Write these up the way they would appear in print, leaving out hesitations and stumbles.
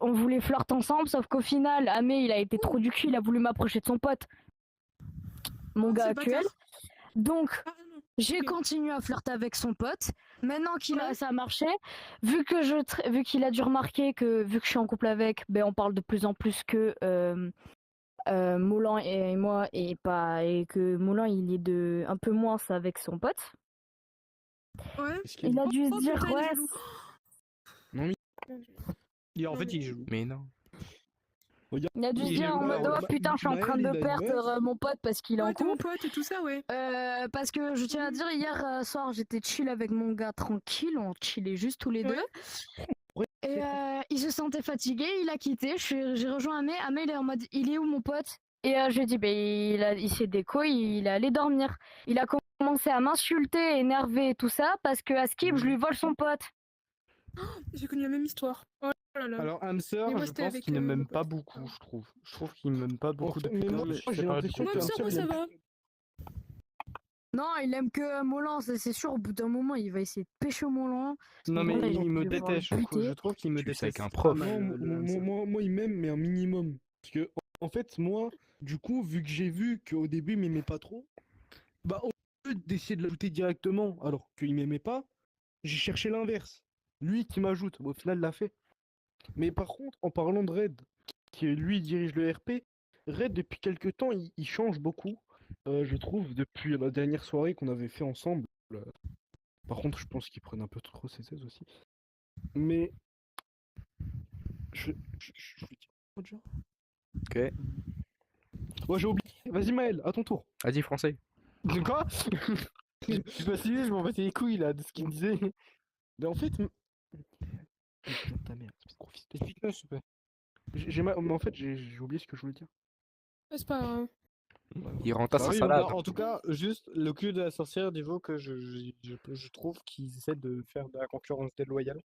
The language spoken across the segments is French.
on voulait flirt ensemble, sauf qu'au final, Amé, il a été trop du cul, il a voulu m'approcher de son pote, mon gars actuel. Donc, j'ai continué à flirter avec son pote. Maintenant ça a marché, vu qu'il a dû remarquer que, vu que je suis en couple avec, ben on parle de plus en plus que Molan et moi, et que Molan il est un peu moins avec son pote. Ouais. Il a dû se dire, putain, il est ouais. jaloux. Non, mais... En fait, il joue. Mais non. Il a dû se dire en mode, oh putain, je suis en train de perdre mon pote parce qu'il est en couple. mon pote et tout ça, ouais. Parce que je tiens à dire, hier soir, j'étais chill avec mon gars tranquille, on chillait juste tous les deux. Et il se sentait fatigué, il a quitté. J'ai rejoint Amé. Amé, il est en mode, il est où mon pote? Et je lui ai dit, il s'est déco, il est allé dormir. Il a commencé à m'insulter, énerver et tout ça, parce que à Skip, je lui vole son pote. J'ai connu la même histoire. Oh là là. Alors, Hamster, je pense qu'il ne m'aime pas beaucoup, je trouve. Je trouve qu'il ne m'aime pas beaucoup depuis que je suis séparé du Moi, Hamster, moi, ça va. Non, il aime que Molan, c'est sûr, au bout d'un moment, il va essayer de pêcher au Molan. Non, mais il me déteste, je trouve qu'il me déteste. Avec un prof. Moi, il m'aime, mais un minimum. Parce que, en fait, moi, du coup, vu que j'ai vu qu'au début, il m'aimait pas trop, bah, au lieu d'essayer de l'ajouter directement, alors qu'il m'aimait pas, j'ai cherché l'inverse. Lui qui m'ajoute, au final, l'a fait. Mais par contre, en parlant de Red, qui lui dirige le RP, Red, depuis quelques temps, il change beaucoup. Je trouve, depuis la dernière soirée qu'on avait fait ensemble. Par contre, je pense qu'il prenait un peu trop ses aises aussi. Mais. Je lui dis déjà. Ok. Ouais, j'ai oublié. Vas-y, Maël, à ton tour. Vas-y, français. De quoi? Je suis pas suivi, je m'en battais les couilles là de ce qu'il me disait. Mais en fait. Putain, ta mère, c'est trop fils. Explique-moi, s'il te plaît. Mais en fait, j'ai oublié ce que je voulais dire. C'est pas grave. Il rend sa salade. En tout cas, juste le cul de la sorcière, niveau que je trouve qu'ils essaient de faire de la concurrence déloyale.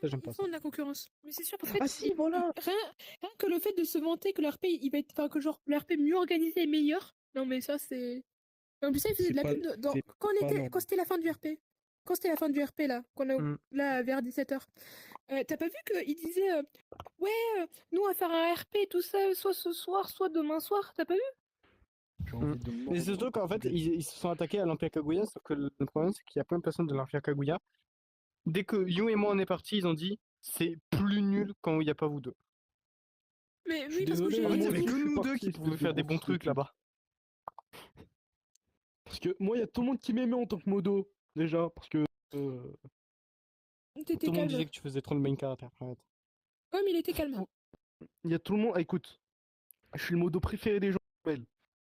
Ça, j'aime pas ça. De la concurrence. Mais c'est sûr, en fait, Ah si, voilà. Rien que le fait de se vanter que le RP, il va être, enfin, que genre, le RP mieux organisé et meilleur. Non, mais ça, c'est. En plus, ça, il faisait de la pub quand c'était la fin du RP. Quand c'était la fin du RP, là, là, vers 17h. T'as pas vu qu'il disait, nous, on va faire un RP, tout ça, soit ce soir, soit demain soir. T'as pas vu? Mais c'est surtout qu'en fait, ils se sont attaqués à l'Empire Kaguya, sauf que le problème, c'est qu'il y a plein de personnes de l'Empire Kaguya. Dès que You et moi on est partis, ils ont dit c'est plus nul quand il n'y a pas vous deux. Mais oui, parce que j'ai. En fait, il n'y avait que nous deux qui pouvaient faire des bons trucs là-bas. Parce que moi, il y a tout le monde qui m'aimait en tant que modo, déjà, parce que. Tout le monde disait que tu faisais trop le main character. Ouais, mais il était calme. Il y a tout le monde. Ah, écoute, je suis le modo préféré des gens,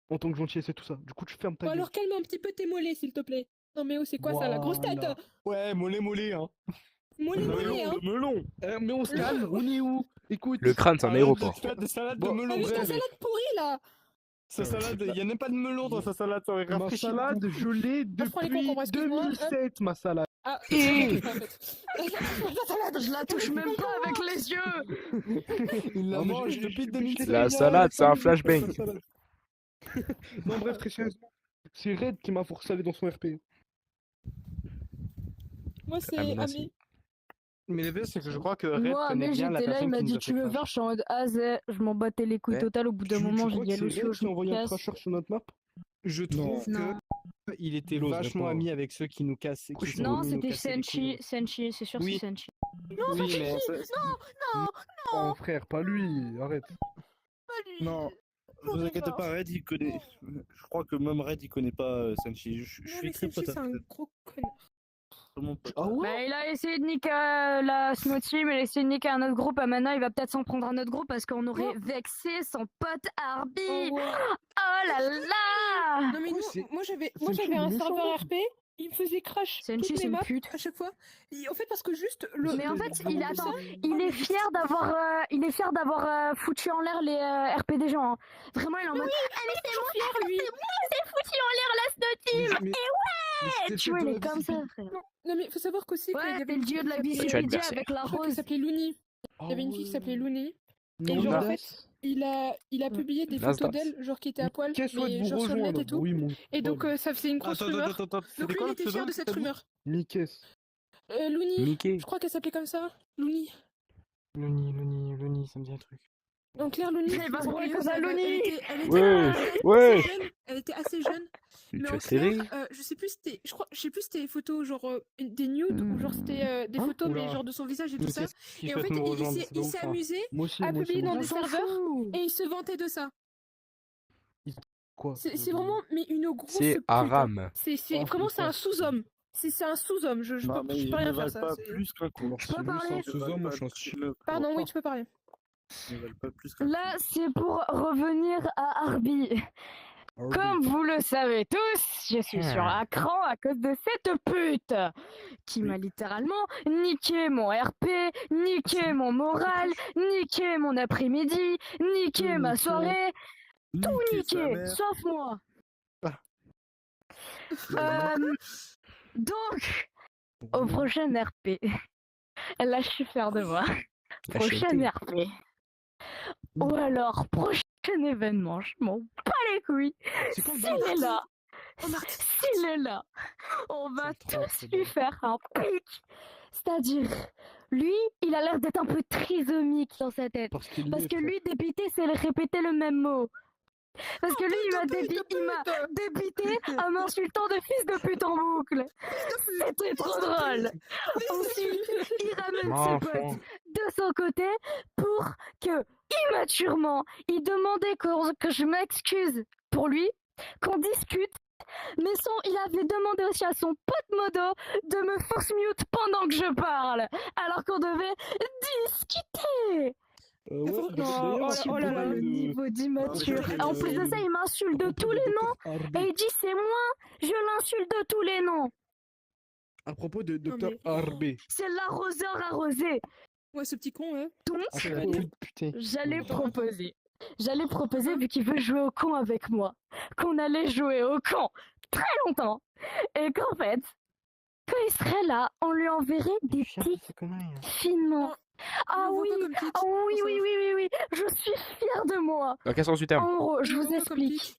en tant que gentillesse et tout ça. Du coup, tu fermes ta gueule. Alors calme un petit peu tes mollets, s'il te plaît. Non, mais oh, c'est quoi ça, la grosse tête? Ouais, mollet, hein. Mollet, hein. Le melon. Mais on se calme, on est où? Écoute. Le crâne, c'est un aéroport. Des salades de melon. Mais ta salade pourrie, là. Sa salade, il n'y a même pas de melon dans sa salade, ça aurait rafraîchi. Ma salade, je l'ai depuis 2007, ma salade. Ah, La salade, je la touche même pas avec les yeux. Il la mange depuis 2007. La salade, c'est un flashbang. Non, bref, très sérieusement, c'est Red qui m'a forcé à aller dans son RP. Moi, c'est Amé. Mais le pire, c'est que je crois que Red moi, connaît bien la j'étais là, il personne m'a qui nous dit a tu fait veux crash. faire, je suis en mode je m'en battais les couilles total. Au bout d'un moment, j'ai dit à Lucio, je envoyé un me casse. crasher sur notre map. Je trouve que il était vachement ami avec ceux qui nous cassaient. Non, c'était Senshi, c'est sûr, c'est Senshi. Non, mais non, frère, pas lui, arrête. Non, ne vous inquiétez pas, Red il connaît. Je crois que même Red il connaît pas Senshi. Je suis très pote c'est un gros connard. Ah ouais? Bah, il a essayé de niquer la Snow Team, il a essayé de niquer un autre groupe, et maintenant il va peut-être s'en prendre un autre groupe parce qu'on aurait vexé son pote Arby. Oh là là! Non mais moi j'avais un serveur RP, il me faisait crash toutes mes maps à chaque fois. En fait parce que juste Mais en fait, il est fier d'avoir foutu en l'air les RP des gens. Hein. Vraiment, il est en mode mais c'est moi, lui. C'est foutu en l'air la Snow Team. Et ouais, tu vois, il est comme ça, frère. Non mais faut savoir qu'aussi qu'il y avait le dieu de la bicépédia avec la rose. Qui s'appelait Looney. Il y avait une fille qui s'appelait Looney. Et genre en fait, il a publié des photos d'elle, genre qui était à poil, mais genre sur le net et tout. Et donc ça faisait une grosse rumeur. Donc lui il était fier de cette rumeur. Mickey. Looney, je crois qu'elle s'appelait comme ça. Looney. Looney, Loni, ça me dit un truc. Donc Claire Loni, Il va se branler comme ça, Loni. elle était assez jeune. Mais Tu en as serré? clair, je sais plus c'était des photos genre des nudes ou genre c'était des photos mais Oula. genre de son visage et tout Mais ça. qu'est-ce qui Et en souhaite fait, nous rejoindre, c'est pas il ouf, s'est hein. amusé Moi aussi, à moi aussi. publier dans On des s'en serveurs fout. et il se vantait de ça. Quoi? C'est vraiment mais une grosse C'est pute, Aram. hein. C'est Oh, vraiment c'est un putain. sous-homme. C'est un sous-homme. Je Non, peux mais ils pas rien ne faire valent ça. pas c'est- plus qu'un con. Alors, Je si peux lui, c'est parler un sous-homme, moi, je suis un sous-homme. Pardon, oui, tu peux parler. Ils ne valent pas plus qu'un Là, c'est pour revenir à Arby. Comme vous le savez tous, je suis sur un cran à cause de cette pute qui m'a littéralement niqué mon RP, niqué mon moral, niqué mon après-midi, niqué ma soirée, tout niqué, sauf moi. Donc, au prochain RP, là je suis fière de moi. Prochain RP. Ou alors, prochain événement, je m'en bats les couilles. C'est quand le S'il est là, s'il est là, on va tous lui faire un pic. C'est-à-dire, lui, il a l'air d'être un peu trisomique dans sa tête. Parce Parce que lui, débité, c'est répéter le même mot. Parce que lui, il m'a débité en m'insultant de fils de pute en boucle. C'était trop drôle. Ensuite, il ramène ses potes de son côté pour que, immaturement, il demandait que je m'excuse pour lui, qu'on discute. Mais il avait demandé aussi à son pote Modo de me force mute pendant que je parle, alors qu'on devait discuter. Oh là là, le niveau d'immature. En plus de ça, il m'insulte de tous les noms et il dit c'est moi, je l'insulte de tous les noms. À propos de Dr. Arbé. C'est l'arroseur arrosé. Ouais, ce petit con, ouais. Donc, j'allais proposer, vu qu'il veut jouer au con avec moi, qu'on allait jouer au con très longtemps. Et qu'en fait, quand il serait là, on lui enverrait des tics finement. Ah oui, oui, je suis fière de moi. Dans quel sens du terme? En gros, je vous explique.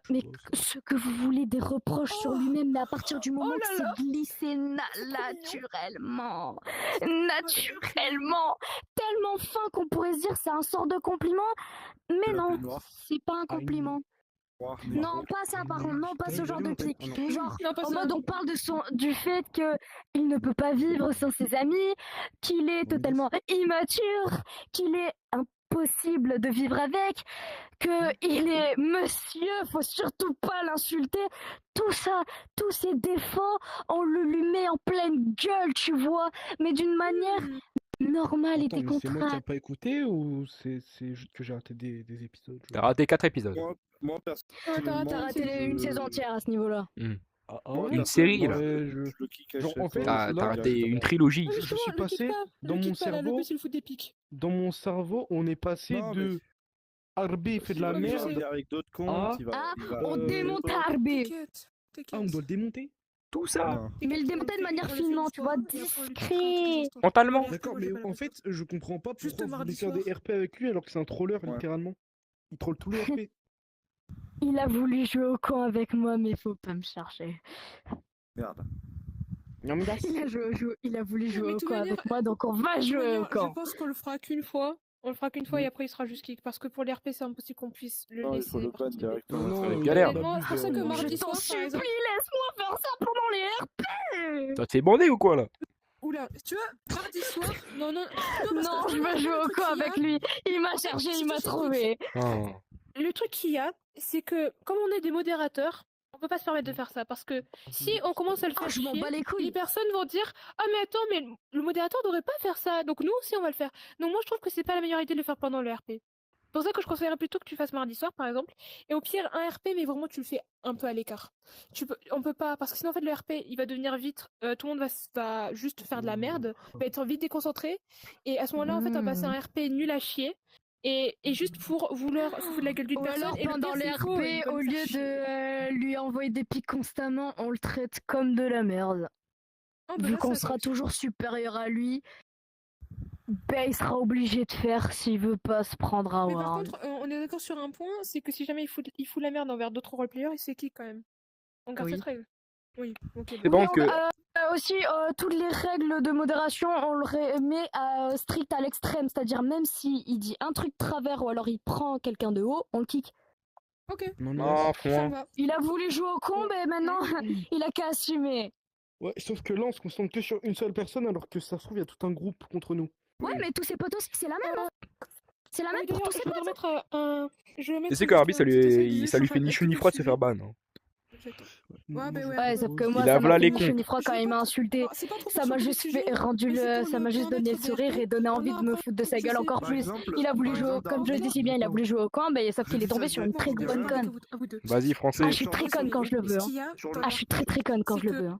Mais ce que vous voulez des reproches sur lui-même, mais à partir du moment que c'est glissé naturellement, tellement fin qu'on pourrait se dire c'est un sort de compliment, mais non, c'est pas un compliment. Non, pas ça par contre, non, pas ce genre de pic. Genre, en mode on parle du fait qu'il ne peut pas vivre sans ses amis, qu'il est totalement immature, qu'il est impossible de vivre avec, qu'il est monsieur, faut surtout pas l'insulter. Tout ça, tous ses défauts, on le lui met en pleine gueule, tu vois, mais d'une manière normale et C'est moi qui décontractée. n'ai pas écouté ou c'est juste que j'ai raté des épisodes? T'as raté 4 épisodes. Moi, personnellement, T'as raté une saison entière à ce niveau-là. Une série, là. En fait, T'as raté une trilogie. Je suis passé dans mon cerveau. Dans mon cerveau, on est passé de Arbé fait de la merde. Avec d'autres cons, On démonte Arbé. Ah, on doit le démonter? Tout ça. Mais le démonter de manière finement, tu vois, discret. Mentalement. D'accord, mais en fait, je comprends pas pourquoi vous voulez faire des RP avec lui alors que c'est un troller, littéralement. Il troll tous les RP. Il a voulu jouer au camp avec moi, mais faut pas me chercher. Merde. Il a voulu jouer au toute camp manière, avec moi, donc on va jouer au camp. Je pense qu'on le fera qu'une fois. On le fera qu'une fois et après il sera juste kick. Parce que pour l'RP, c'est impossible qu'on puisse le Non, il laisser. faut le ban participer. directement. Non, galère. Honnêtement, c'est pour ça que mardi Je soir, t'en par supplie, exemple. laisse-moi faire ça pendant les RP. Toi, t'es bandé ou quoi, là? Oula, tu vois, mardi soir. Non, Non, je veux jouer au camp avec lui. Il m'a cherché, il m'a trouvé. Le truc qu'il y a, c'est que comme on est des modérateurs, on peut pas se permettre de faire ça parce que si on commence à le faire Je m'en chier, bats les couilles. les personnes vont dire ah mais attends mais le modérateur devrait pas faire ça donc nous aussi on va le faire. Donc moi je trouve que c'est pas la meilleure idée de le faire pendant le RP. C'est pour ça que je conseillerais plutôt que tu fasses mardi soir par exemple et au pire un RP mais vraiment tu le fais un peu à l'écart. On peut pas parce que sinon en fait le RP il va devenir vite tout le monde va juste faire de la merde, va être vite déconcentré et à ce moment-là en fait on va passer un RP nul à chier. Et juste pour vouloir se foutre de la gueule d'une personne. Alors Et pendant le les pire, c'est qu'il RP, va au nous faire lieu chier. de lui envoyer des pics constamment, on le traite comme de la merde. Ah, bah Vu là, qu'on ça, sera c'est- toujours supérieur à lui, ben il sera obligé de faire s'il veut pas se prendre à Mais par Ward. contre, on est d'accord sur un point, c'est que si jamais il fout la merde envers d'autres roleplayers, il se kick quand même. On garde Oui. cette règle. Oui, ok. C'est bon. bon que. Aussi, toutes les règles de modération, on le met strict à l'extrême, c'est-à-dire même si il dit un truc de travers ou alors il prend quelqu'un de haut, on le kick. Ok. Ah, Ça point. va. Il a voulu jouer au combe et maintenant il a qu'à assumer. Ouais, sauf que là, on se concentre que sur une seule personne, alors que ça se trouve, il y a tout un groupe contre nous. Ouais, mais tous ses potes aussi, c'est la même. Hein. C'est la même pour D'ailleurs, tous ses je voudrais potes. mettre un. Je vais mettre. Et c'est que Arby, ça lui fait ni chaud ni froid de se faire ban. Hein. Ouais, bah ouais. Ouais, sauf que moi, Il a ça voilà m'a les fait ni chaud cons. ni froid quand il m'a insulté. Ça m'a juste ça m'a juste donné le sourire et donné envie de me foutre de sa gueule encore plus. Il a voulu jouer, comme je le dis si bien, il a voulu jouer au camp, mais sauf qu'il est tombé sur une très bonne conne. Vas-y, français. Ah, je suis très conne quand je le veux. Hein. Ah, je suis très conne quand je le veux. Hein.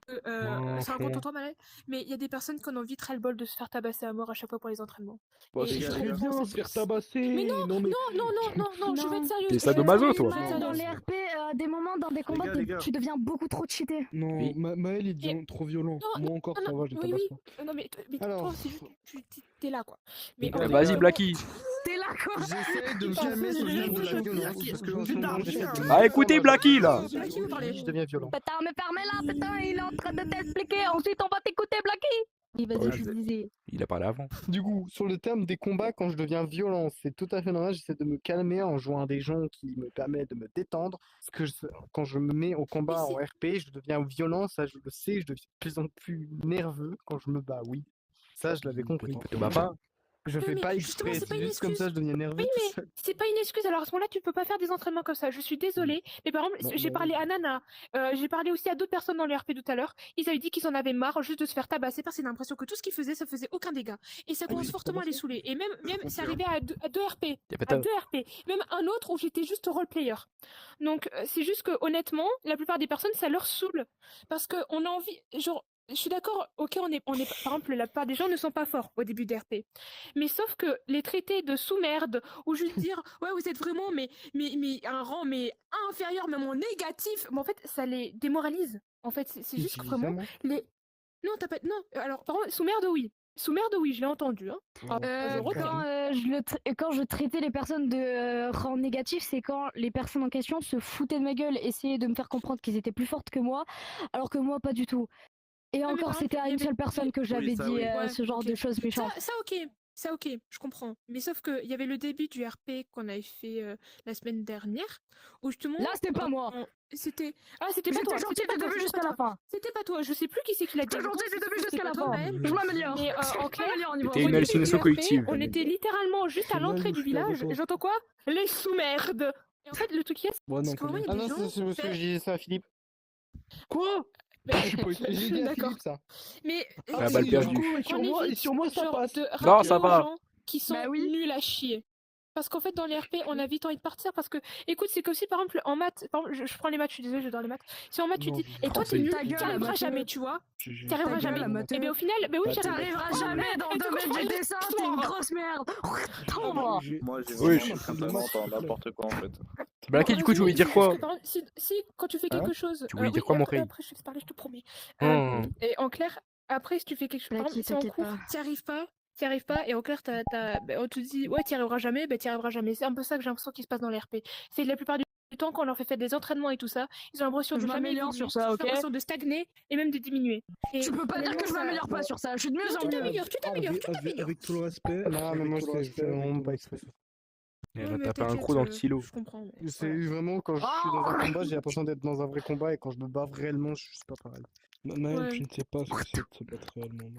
C'est un contre toi, Malais, mais il y a des personnes qui en ont vite ras le bol de se faire tabasser à mort à chaque fois pour les entraînements. Bah, c'est très bien se faire tabasser. Mais non, non, je vais être sérieuse. T'es sadomaso, toi. Dans les RP, des moments, dans des combats, tu deviens beaucoup trop cheaté. Non, Oui. Maël, il devient trop violent. Moi encore, ça va, je tabasse pas. Non, mais Alors. toi, c'est juste, t'es là, quoi. Mais Ouais, Vas-y, Blacky. T'es là quoi. J'essaie de me calmer sur le niveau de la violence. Parce que putain, Ah, écoutez, Blacky, là. Blacky veut parler. Je deviens violent. Putain, mais fermez-la, putain, il est en train de t'expliquer. Ensuite, on va t'écouter, Blacky. Vas-y, je disais. Il a parlé avant. Du coup, sur le terme des combats, quand je deviens violent, c'est tout à fait normal. J'essaie de me calmer en jouant à des gens qui me permettent de me détendre. Parce que quand je me mets au combat en RP, je deviens violent. Ça, je le sais. Je deviens de plus en plus nerveux quand je me bats. Oui, ça, je l'avais compris. Te bats pas. Je fais mais pas justement, exprès. c'est pas C'est une juste comme ça, je deviens nerveux. Oui, tout mais seul. c'est pas une excuse. Alors à ce moment-là, tu peux pas faire des entraînements comme ça. Je suis désolée. Mais par exemple, j'ai parlé à Nana. J'ai parlé aussi à d'autres personnes dans le RP tout à l'heure. Ils avaient dit qu'ils en avaient marre juste de se faire tabasser parce qu'ils avaient l'impression que tout ce qu'ils faisaient, ça faisait aucun dégât. Et ça commence fortement à les saouler. Et même c'est arrivé à deux RP. À deux RP. Même un autre où j'étais juste role-player. Donc c'est juste que honnêtement, la plupart des personnes, ça leur saoule. Parce qu'on a envie. Genre, je suis d'accord, ok, on est, par exemple, la plupart des gens ne sont pas forts au début d'RP. Mais sauf que les traiter de sous-merde, ou juste dire, ouais, vous êtes vraiment, mais un rang, mais inférieur, même en négatif, mais en fait, ça les démoralise. En fait, c'est juste que vraiment, les... Non, t'as pas... Non, alors, par contre, sous-merde, oui. Sous-merde, oui, je l'ai entendu. Hein. Quand je traitais les personnes de rang négatif, c'est quand les personnes en question se foutaient de ma gueule, essayaient de me faire comprendre qu'ils étaient plus fortes que moi, alors que moi, pas du tout. Et encore, c'était à une seule personne que j'avais dit ce genre de choses méchantes. Ça, ok, je comprends. Mais sauf qu'il y avait le début du RP qu'on avait fait la semaine dernière, où justement... Là, c'était pas moi. C'était pas toi. J'étais gentil du début jusqu'à la fin. C'était pas toi. Je sais plus qui c'est qui l'a dit. J'étais gentil du début jusqu'à la fin. Je m'améliore. Mais en clair, C'était une hallucination collective. on était littéralement juste à l'entrée du village. Et j'entends quoi? Les sous-merdes. Et en fait, le truc, c'est qu'au moment, il y a Ah des non, gens... c'est parce que je disais ça à Philippe. Quoi? J'ai dit à D'accord. Philippe ça. Mais La balle perdue. Sur moi, ça passe. Non, ça va. Gens qui sont nuls à chier. Parce qu'en fait, dans les RP, on a vite envie de partir parce que, écoute, c'est comme si, par exemple, en maths, par exemple, je prends les maths, je suis désolée, j'adore les maths. Si en maths, tu dis, et toi, t'es nul, t'y arriveras jamais, tu vois. T'y arriveras jamais. Et bien, au final, ben oui, t'y arriveras jamais dans le domaine du dessin, t'es une grosse merde. Moi, j'ai Oui, vraiment n'importe quoi en fait. Blacky, du coup, tu voulais dire quoi? Si, quand tu fais quelque chose. Tu voulais dire quoi, mon rey? Après, je vais te parler, je te promets. Oh. Et en clair, après, si tu fais quelque chose, par exemple, si en cours, t'y arrives pas, et en clair, on te dit, ouais, t'y arriveras jamais, t'y arriveras jamais. C'est un peu ça que j'ai l'impression qu'il se passe dans les RP. C'est la plupart du temps, quand on leur fait faire des entraînements et tout ça, ils ont l'impression de jamais évoluer, sur ça, ok? ils ont l'impression de stagner et même de diminuer. Et tu peux pas dire que je m'améliore pas sur ça, je suis de mieux en mieux. Tu t'améliores. Avec tout le respect. Non, mais moi, c'est vraiment pas exprès. T'as pas un croc dans le stylo. Je comprends. C'est vraiment quand je suis dans un combat, j'ai l'impression d'être dans un vrai combat et quand je me bats réellement, je suis pas pareil. Naël, tu ne sais pas ce que c'est de se battre réellement.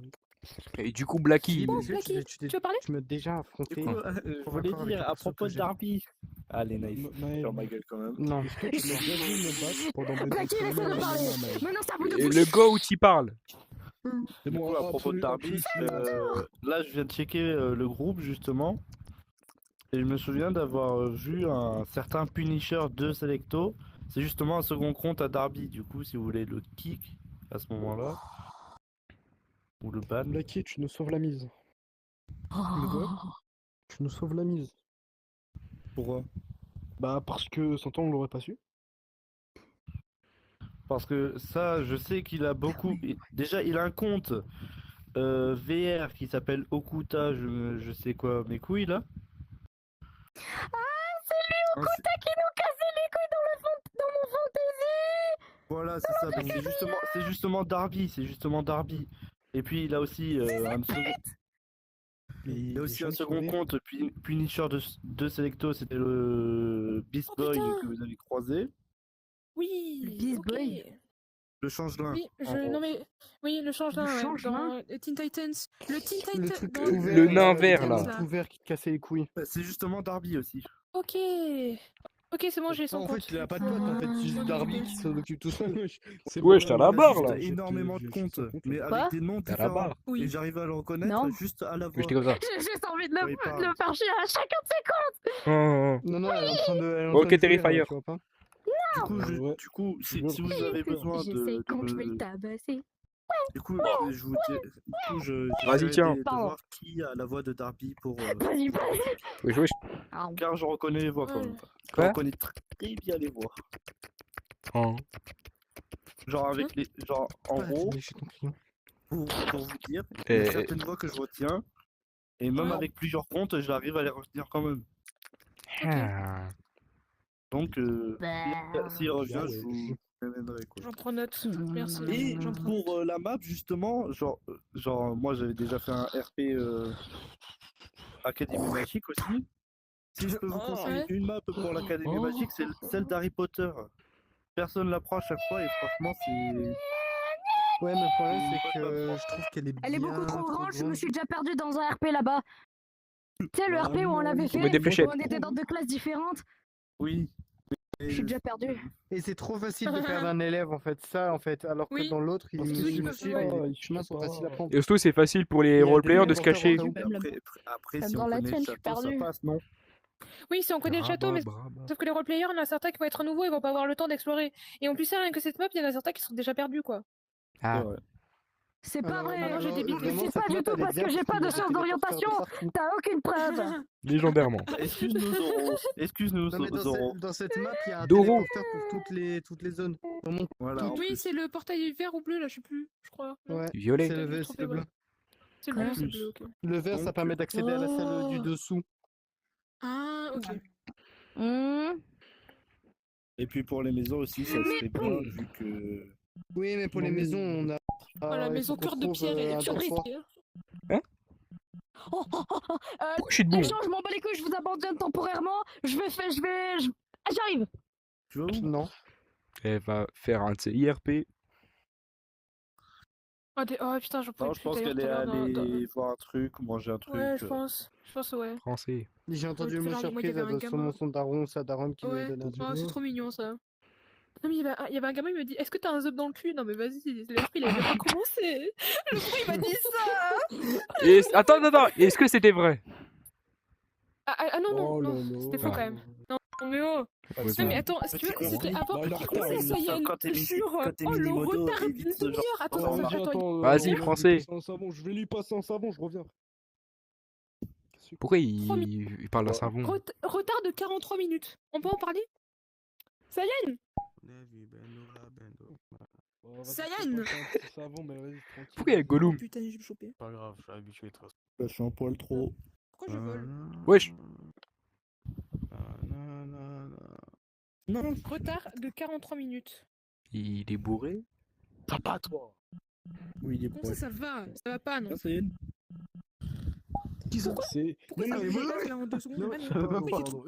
Et du coup, Blacky. Bon, Blacky, tu veux parler? Tu m'as déjà affronté. Je voulais dire à propos d'Arby. Allez, naïf. Sur ma gueule quand même. Non. Est-ce que tu m'as déjà vu me battre pendant des Blacky, laisse-le entraînements parler. MMA? Maintenant, c'est à vous de Et bouger. le go où tu parles. C'est Du bon, coup, à propos absolument, d'Arby, là je viens de checker le groupe justement. Et je me souviens d'avoir vu un certain Punisher de Selecto. C'est justement un second compte à Darby. Du coup, si vous voulez le kick à ce moment-là. Ou le ban. Blacky, tu nous sauves la mise. Oh. Tu nous sauves la mise. Pourquoi? Bah parce que sans toi on l'aurait pas su. Parce que ça, je sais qu'il a beaucoup. Déjà, il a un compte VR qui s'appelle Okuta, je sais quoi, mes couilles là. Ah, c'est lui Okuta qui nous cassait les couilles dans mon fantasy. Voilà, Voilà, c'est ça. Mais c'est justement Darby, Et puis il a aussi un second. Il y a aussi un second compte, Punisher de Selecto, c'était le Beast Boy putain. que vous avez croisé. Oui, Beast ok. Boy. Le changelin. Oui, en gros. non mais oui, le changelin, Le ouais, changelin dans Teen Titans. Le Teen Le Titan truc dans tout Le vert, nain le vert, diamant là. tout vert qui te cassait les couilles. Bah, c'est justement Darby aussi. Ok. Ok, c'est bon, j'ai son En compte. fait, il a pas de pote, en fait, c'est juste Ah. Darby qui s'en occupe tout seul. C'est Wesh, bon, t'as là, la là, barre, juste là. T'as énormément de comptes, mais Quoi avec des noms T'as la différents. barre. Oui. Et j'arrive à le reconnaître Non. juste à la Que voix. j'étais comme ça. J'ai juste envie de Oui, parle. le faire chier à chacun de ses comptes. Oh, Non, elle est en train de. Elle est en Ok, train de jouer, là, Terrifier. tu vois pas? Ouais. Du coup, si Je vous avez besoin J'ai de ses comptes, je vais le me... tabasser. Du coup, je vous dis... Du coup, Vas-y, j'essaierai tiens. de Pardon. voir qui a la voix de Darby pour... Vas-y, vas-y. Wesh, wesh. Ah, Car je reconnais les voix quand Ouais. même. Je Quoi reconnais très bien les voix. Oh. Genre avec les... Genre, en Ah, gros, t'as léché ton crayon. pour vous dire, il y a Et- certaines voix que je retiens. Et même Ouais. avec plusieurs comptes, j'arrive à les retenir quand même. Ah. Donc, bah. s'il revient, Ah ouais. je vous amènerai quoi. J'en prends note. Merci. Et J'en prends note. pour la map, justement, genre moi j'avais déjà fait un RP Académie Magique aussi. Si je peux vous conseiller Ouais. une map pour l'Académie Magique, c'est celle d'Harry Potter. Personne la prend à chaque fois et franchement c'est... Ouais, mais le problème, c'est que je trouve qu'elle est Elle est beaucoup bien trop grande, je me grande. suis déjà perdu dans un RP là-bas. Tu sais, le RP où on l'avait fait, Mais des où fléchettes. on était dans deux classes différentes. Oui. Je suis déjà perdu. Et c'est trop facile de perdre un élève, en fait, ça, en fait. Alors que Oui. dans l'autre, Parce que il je me me suit, suis il pas, est je sais trop pas. facile à prendre. Et surtout, c'est facile pour Il y les a roleplayers des de se cacher. porteurs au cas où. Après Même si dans on la connaît tienne, le je suis château, ça perdu. passe, non? Oui, si on connaît le château, mais sauf que les roleplayers, il y en a certains qui vont être nouveaux, ils vont pas avoir le temps d'explorer. Et en plus, rien que cette map, il y en a certains qui sont déjà perdus, quoi. Ah. Ouais. C'est pas vrai. Maintenant, j'ai débité. vraiment, C'est cette pas du map, tout elle est parce bien que j'ai pas qu'il y de a des sens téléporteurs d'orientation. partout. T'as aucune preuve. Légendairement. Excuse-nous Zoro. Excuse-nous Non, mais Zoro. dans cette map, il y a un Doro. téléporteur pour toutes les zones. Vraiment, Voilà, en Oui, plus. c'est le portail vert ou bleu, là, je sais plus, je crois. Non, ouais. Violet. C'est le, Trop c'est le fait, bleu. ouais. C'est le Quoi bleu, c'est le Plus. bleu, ok. Le vert, ça Donc, permet d'accéder à la salle du Oh. dessous. Ah, ok. Et puis pour les maisons aussi, ça serait bien vu que... Oui, mais pour les maisons, on a. Voilà, il maison faut qu'on cœur de trouve, pierre et un sur dortoir. Oh, oh, oh, oh. Pourquoi je suis debout? Les gens, je m'en bats les couilles, je vous abandonne temporairement. Ah, j'arrive. Tu vois où? Non. Elle va faire un de ses IRP. Oh putain, j'en pouvais Non, je plus pense d'ailleurs qu'elle tout est à l'heure allée voir un truc, manger un truc. Ouais, je pense, ouais. Français. J'ai entendu le tout à mot l'heure, moi, il y surprise, avait elle un doit gamin. sûrement son daron, sa daronne qui lui a Ouais, donné un truc. oh, c'est trop mignon ça. Non, mais il y avait un gamin, il me dit est-ce que t'as un zub dans le cul? Non, mais vas-y, l'esprit il a même pas commencé. Le bruit il m'a dit ça. Et... Attends. Est-ce que c'était vrai? Ah non, Oh là non, là. c'était faux Ah. quand même. Non, mais oh. Non, mais attends, si tu veux, c'était avant. Bah, il est en retard, Ouais, ça y est, quand t'es jure. quand t'es Oh, le Minimoto, retard évite d'une ce genre. demi-heure. Attends, Vas-y, attends. Vas-y, je vais lui français. passer un savon, je vais lui passer un savon, je reviens. Pourquoi il parle d'un savon? Retard de 43 minutes. On peut en parler? Sayan. Oh, vas-y, Sayan. je te passe un petit savon, mais vas-y, tranquille. Pourquoi il y a Gollum? Putain, j'ai chopé. Pas grave, je suis habitué de toute façon. Bah, je suis un poil trop. Pourquoi je vole? Wesh. Non, retard de 43 minutes. Il est bourré? T'as pas toi. Oui, il est Comment poil. ça va? Ça va pas, non? Ah, ça y est. Qui ça? C'est. Pourquoi Non, ça mais me voilà. là en 2 secondes? Non, Ah, non. pardon, Pourquoi j'ai pardon.